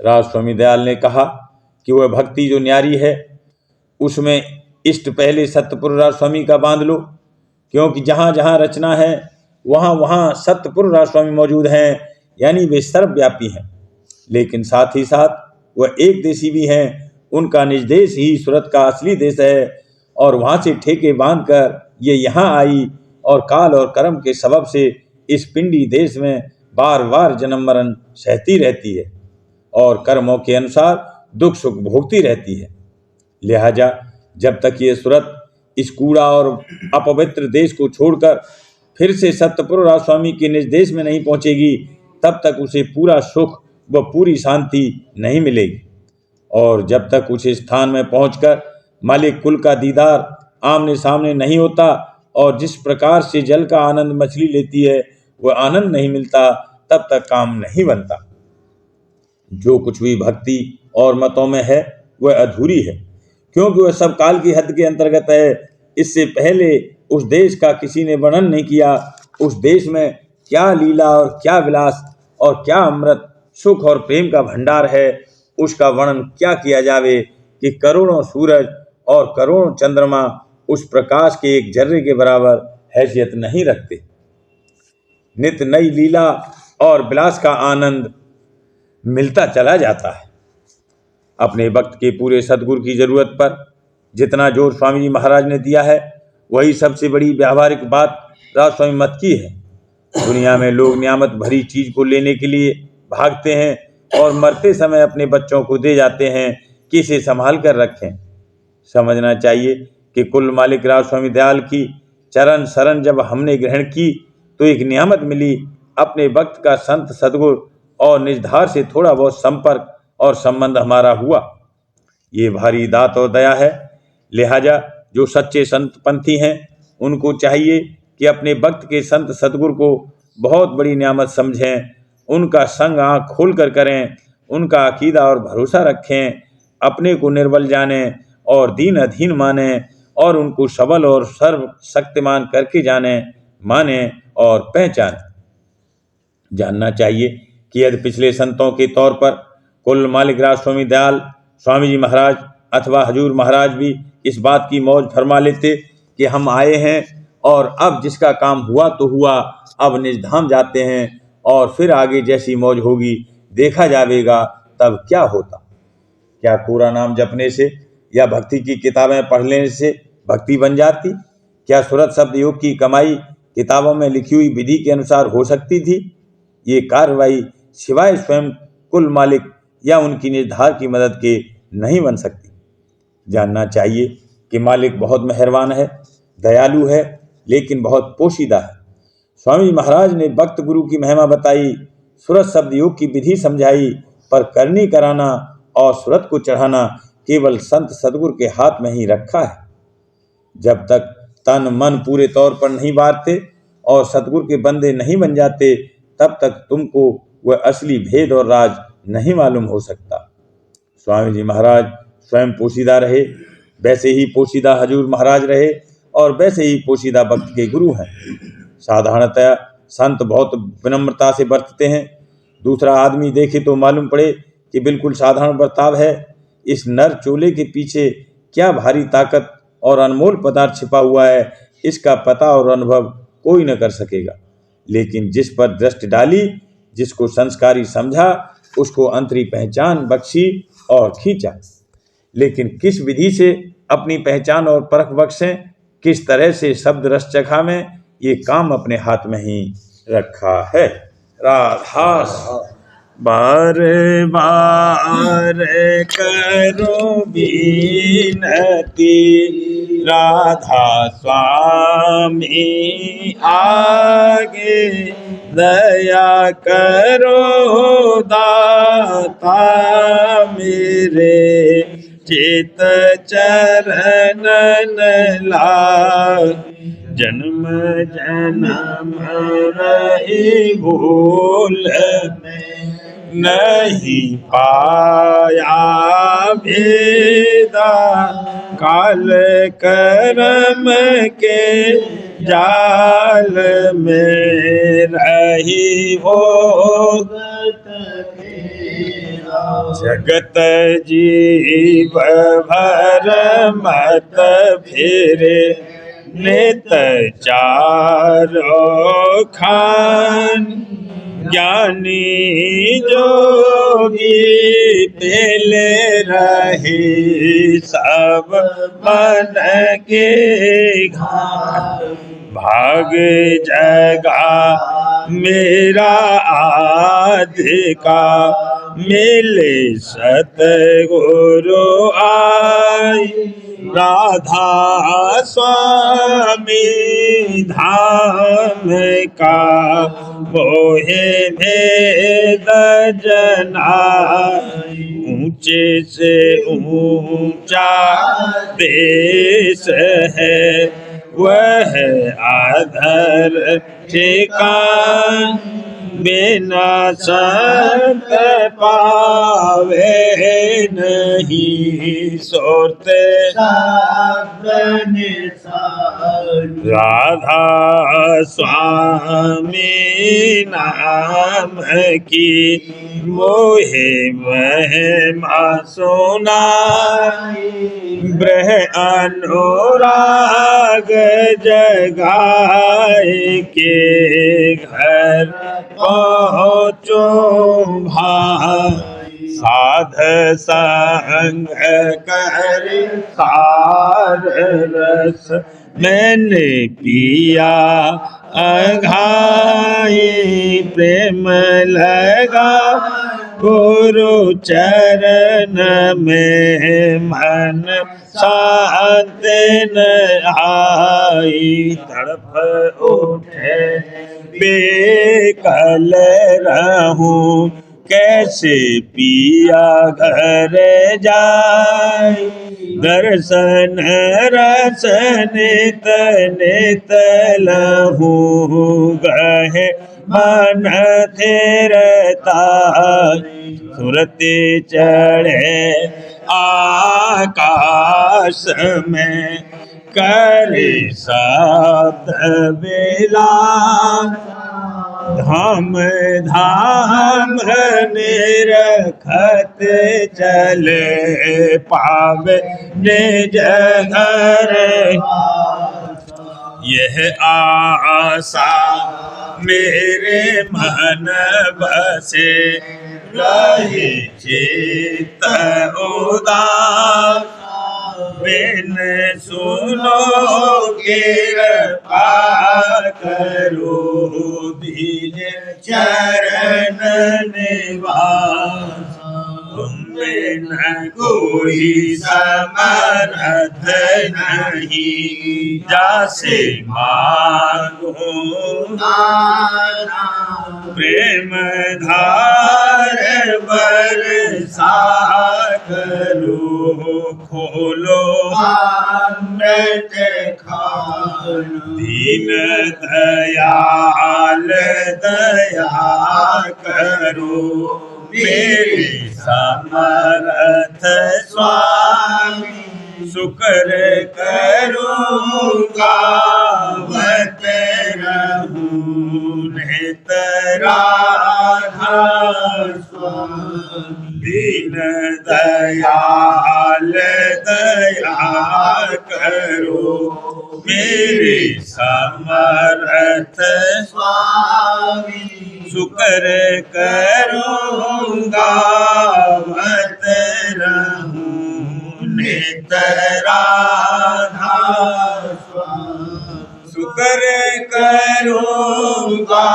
A: राज स्वामी दयाल ने कहा कि वह भक्ति जो न्यारी है उसमें इष्ट पहले सत्यपुर राज स्वामी का बांध लो, क्योंकि जहाँ जहाँ रचना है वहाँ वहाँ सत्यपुर राज स्वामी मौजूद हैं, यानी वे सर्वव्यापी हैं, लेकिन साथ ही साथ वह एक देशी भी हैं। उनका निज देश ही सूरत का असली देश है और वहाँ से ठेके बांध कर ये यहाँ आई और काल और कर्म के सबब से इस पिंडी देश में बार बार जन्म मरण सहती रहती है और कर्मों के अनुसार दुख सुख भोगती रहती है। लिहाजा जब तक ये सूरत इस कूड़ा और अपवित्र देश को छोड़कर फिर से सत्यपुर राज स्वामी के निज देश में नहीं पहुँचेगी तब तक उसे पूरा सुख व पूरी शांति नहीं मिलेगी। और जब तक उस स्थान में पहुंचकर मालिक कुल का दीदार आमने सामने नहीं होता और जिस प्रकार से जल का आनंद मछली लेती है वह आनंद नहीं मिलता, तब तक काम नहीं बनता। जो कुछ भी भक्ति और मतों में है वह अधूरी है, क्योंकि वह सब काल की हद के अंतर्गत है। इससे पहले उस देश का किसी ने वर्णन नहीं किया। उस देश में क्या लीला और क्या विलास और क्या अमृत सुख और प्रेम का भंडार है, उसका वर्णन क्या किया जावे कि करोड़ों सूरज और करोड़ों चंद्रमा उस प्रकाश के एक जर्रे के बराबर हैसियत नहीं रखते। नित नई लीला और विलास का आनंद मिलता चला जाता है। अपने वक्त के पूरे सद्गुरु की जरूरत पर जितना जोर स्वामी जी महाराज ने दिया है, वही सबसे बड़ी व्यावहारिक बात राज स्वामी मत की है। दुनिया में लोग नियामत भरी चीज को लेने के लिए भागते हैं और मरते समय अपने बच्चों को दे जाते हैं कि इसे संभाल कर रखें। समझना चाहिए कि कुल मालिक राज स्वामी दयाल की चरण शरण जब हमने ग्रहण की तो एक नियामत मिली, अपने वक्त का संत सद्गुरु और निजधार से थोड़ा बहुत संपर्क और संबंध हमारा हुआ। ये भारी दात और दया है। लिहाजा जो सच्चे संत पंथी हैं उनको चाहिए कि अपने वक्त के संत सद्गुरु को बहुत बड़ी नियामत समझें, उनका संग आँख खोल कर करें, उनका अकीदा और भरोसा रखें, अपने को निर्बल जानें और दीन अधीन मानें और उनको सबल और सर्व शक्तिमान करके मानें और पहचानें। जानना चाहिए कि यदि पिछले संतों के तौर पर कुल मालिक राज स्वामी दयाल स्वामी जी महाराज अथवा हजूर महाराज भी इस बात की मौज फरमा लेते कि हम आए हैं और अब जिसका काम हुआ तो हुआ, अब निजधाम जाते हैं और फिर आगे जैसी मौज होगी देखा जाएगा, तब क्या होता। क्या पूरा नाम जपने से या भक्ति की किताबें पढ़ लेने से भक्ति बन जाती? क्या सूरत शब्द योग की कमाई किताबों में लिखी हुई विधि के अनुसार हो सकती थी? ये कार्रवाई सिवाय स्वयं कुल मालिक या उनकी निर्धार की मदद के नहीं बन सकती। जानना चाहिए कि मालिक बहुत मेहरबान है, दयालु है, लेकिन बहुत पोशीदा है। स्वामी महाराज ने भक्त गुरु की महिमा बताई, सूरत शब्द योग की विधि समझाई, पर करनी कराना और सूरत को चढ़ाना केवल संत सद्गुरु के हाथ में ही रखा है। जब तक तन मन पूरे तौर पर नहीं बारते और सद्गुरु के बंदे नहीं बन जाते, तब तक तुमको वह असली भेद और राज नहीं मालूम हो सकता। स्वामी जी महाराज स्वयं पोशीदा रहे, वैसे ही पोशीदा हजूर महाराज रहे और वैसे ही पोशीदा भक्त के गुरु हैं। साधारणतया संत बहुत विनम्रता से बरतते हैं। दूसरा आदमी देखे तो मालूम पड़े कि बिल्कुल साधारण बर्ताव है, इस नर चोले के पीछे क्या भारी ताकत और अनमोल पदार्थ छिपा हुआ है, इसका पता और अनुभव कोई न कर सकेगा। लेकिन जिस पर दृष्टि डाली, जिसको संस्कारी समझा, उसको अंतरी पहचान बख्शी और खींचा। लेकिन किस विधि से अपनी पहचान और परख बख्शें, किस तरह से शब्द रस चखा में, ये काम अपने हाथ में ही रखा है। राधा बार बार करो बीनती, राधा स्वामी आगे दया करो दाता मेरे, चित चरणन लाग जन्म जन्म रही भूल नहीं पाया भेदा, काल करम के जाल में रही हो जगत जीव भर मत फिरे, नित चारो खान ज्ञानी जोगी पेले रही सब मन के घाट, भाग जगा मेरा आधिका, मिले सतगुरु आई, राधा स्वामी धाम का मोहे भेद जना, ऊंचे से ऊंचा देश है वह आधर ठिकान, बिना संत पावे नहीं सोते राधा स्वामी नाम की मोहे महिमा सुना ब्रह अनुराग जगाए के घर पहुँचो भाई साध संग कर सार रस मैंने पिया अघाई प्रेम लगा गुरु चरण में मन शांत न आई तड़प उठे बेकल रहूं कैसे पिया घर जाए दर्शन रसन नित लहूं गहे मन थिरता सुरते चढ़े आकाश में करे शब्द बेला धाम धाम निरखत चले पावे निज घर यह आशा मेरे मन बसे रहे चित्त उदास बिन सुनो कृपा करो दीज चरण निवास तुम बिन कोई समर्थ नहीं जासे मांगो प्रेम धार बरसा करो खोलो अमृत दीन दयाल दया करो मेरे समर्थ स्वामी शुक्र करूँगा बत रहूं नित राधा दीन दयाल दया करो मेरे समर्थ स्वामी शुक्र करूँगा बत रहूं नित राधा शुक्र करूँगा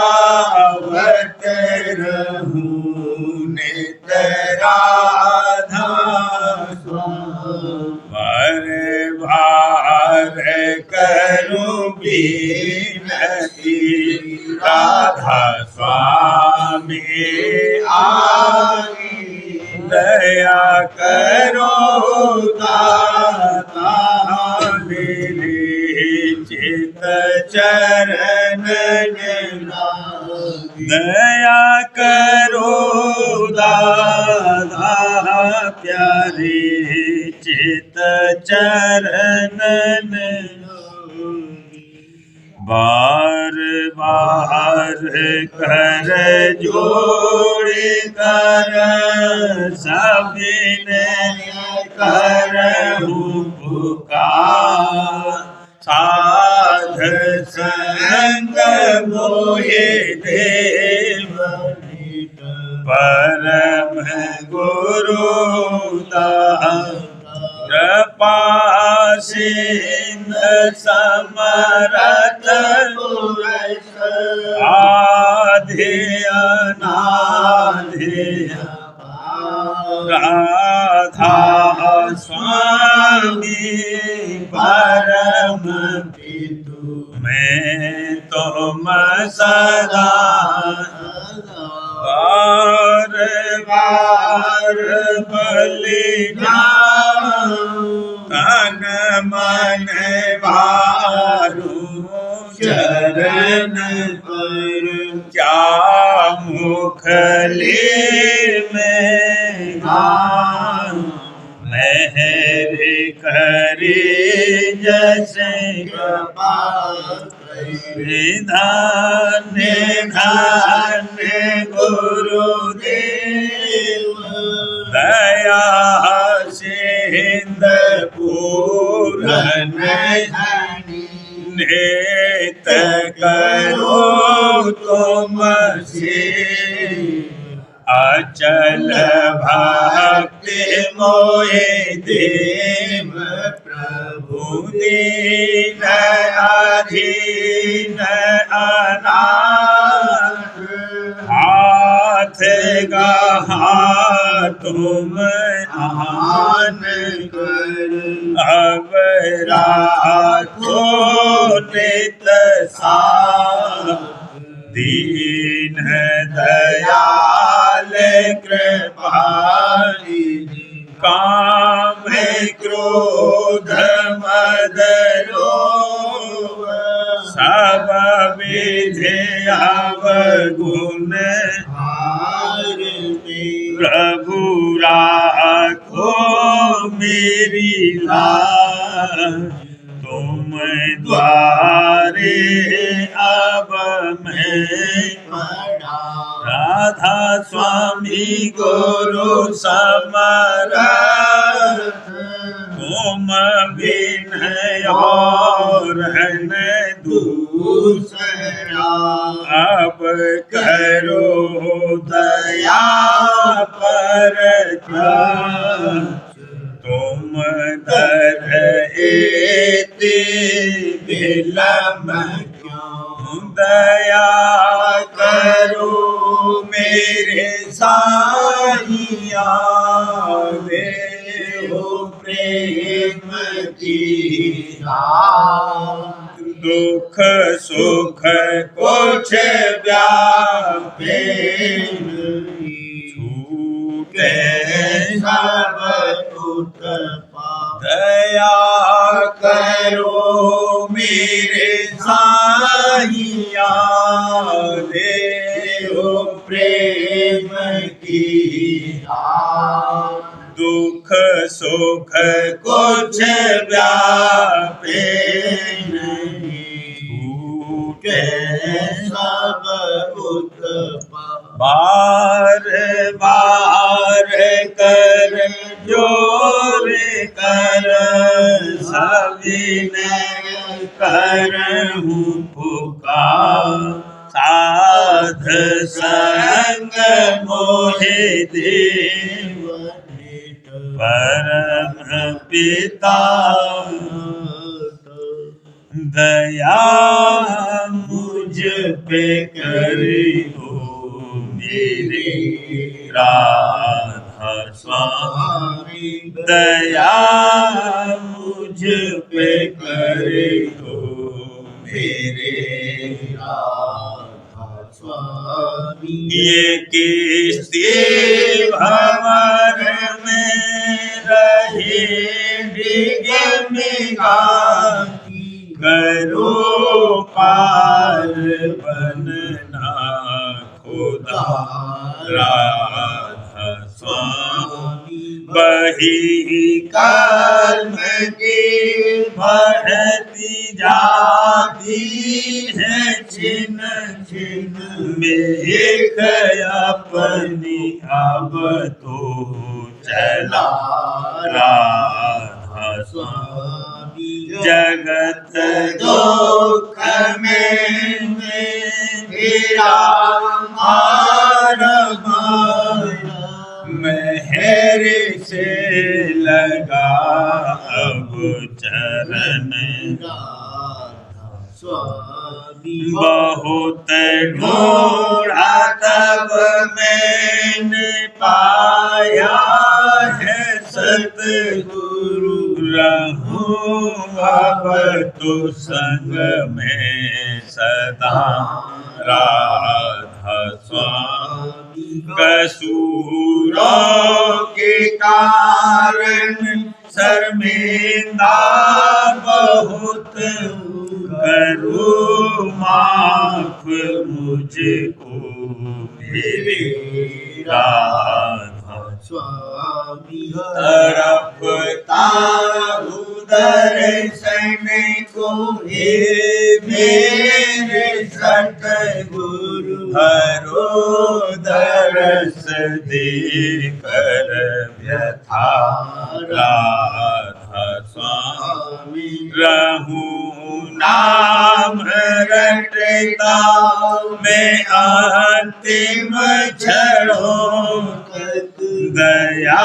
A: बत रहूं नित राधा बार बार करूं बिनती राधा स्वामी आगे दया करो दाता मेरे चित चरण दया करो दादा प्यारे चित चरण बार बार कर जोड़ कर सबने करहूं पुकार साध संग मोहे देव परम गुरु कृपा सिंध समरथ आधे अनाधे राधा स्वामी परम पितु मैं तुम सदा बार बार बलिदान तन मन वारू चरण पर क्या खले में गान मेहर करे जैसे धन्य धन्य गुरुदेव दया सिंध पूरन नेत करो तुम से अचल भक्ति मोहे देव प्रभु दीन अधीन अनाथ हाथ गहा तुम आन कर अब राखो नित सा दीन दयाल कृपाली काम क्रोध मद लोभ सब विधि अवगुण प्रभु राखो मेरी लाज तुम द्वारे अब मैं राधा स्वामी गुरु समरथ तुम विनय और न दूसरा अब करो दया पर तुम दर एते विलम क्यों दया करो मेरे साहिया देहो प्रेम की दुख सुख कुछ व्यापे छूटे सब दया करो मेरे साहिया देहो प्रेम की दुख सुख कुछ व्यापे नहीं छूटे सब बार बार कर जोर कर सविनय करहूँ पुकार साध संग मोहे देव परम पिता दया मुझ पे करो मेरे राधा स्वामी दया मुझ पे करो मेरे राधा स्वामी ये किस्ती भंवर में रहे डिगमिगा करो पार बनना खुदा राधा स्वामी बही कर्म की बढ़ती जाती है छिन छिन मेघ अपनी अब तो चला राधा स्वामी जगत दुख में मेरा मार मेहर से लगा अब चरण स्वामी बहुत ढूंढा तब मैंने पाया है सतगुरु रहूं अब तो संग में सदा राधा स्वामी कसूरों के कारण शर्मिंदा बहुत करो माफ मुझको मेरे
B: स्वामी
C: तड़पता दर्शन को हे मेरे सतगुरु हरो दरस देकर व्यथा राधा स्वामी रहूं नाम रटता मैं अंतिम क्षणों तक दया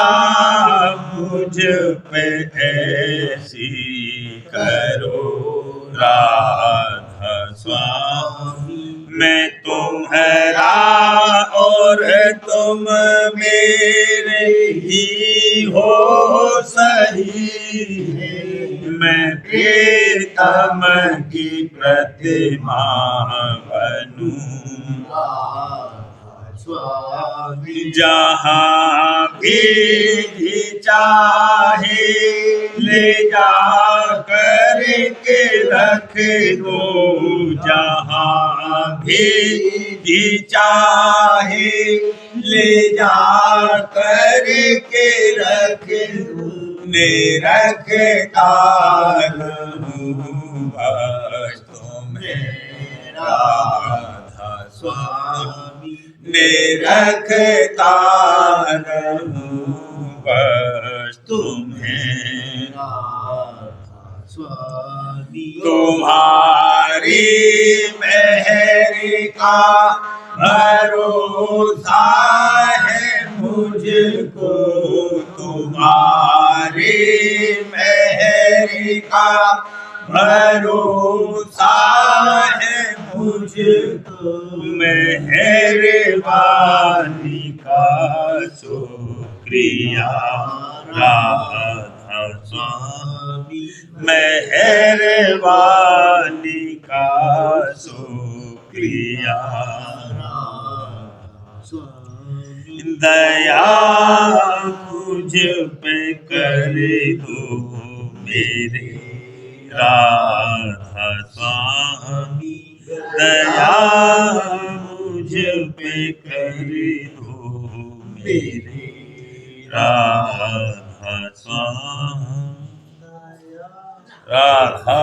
C: मुझ पे ऐसी करो राधा स्वामी मैं तुम्हारा और तुम मेरे ही हो सही मैं प्रीतम की प्रतिमा बनूं स्वामी जहाँ भी चाहे ले जा कर के रख दो जहाँ भी चाहे ले जा कर के रख दो रखता रहूं बस तुम्हें राधा स्वामी रखता रहूं बस तुम्हें
B: राधा स्वामी
C: तुम्हारी मेहर का भरोसा है मुझको तुम्हारी मेहर का भरोसा है मुझको मेहरबानी का शुक्रिया राधा स्वामी मेहरबानी का शुक्रिया दया मुझ पे कर दो मेरे राधा स्वामी दया मुझ पे कर दो मेरे राधा स्वामी राधा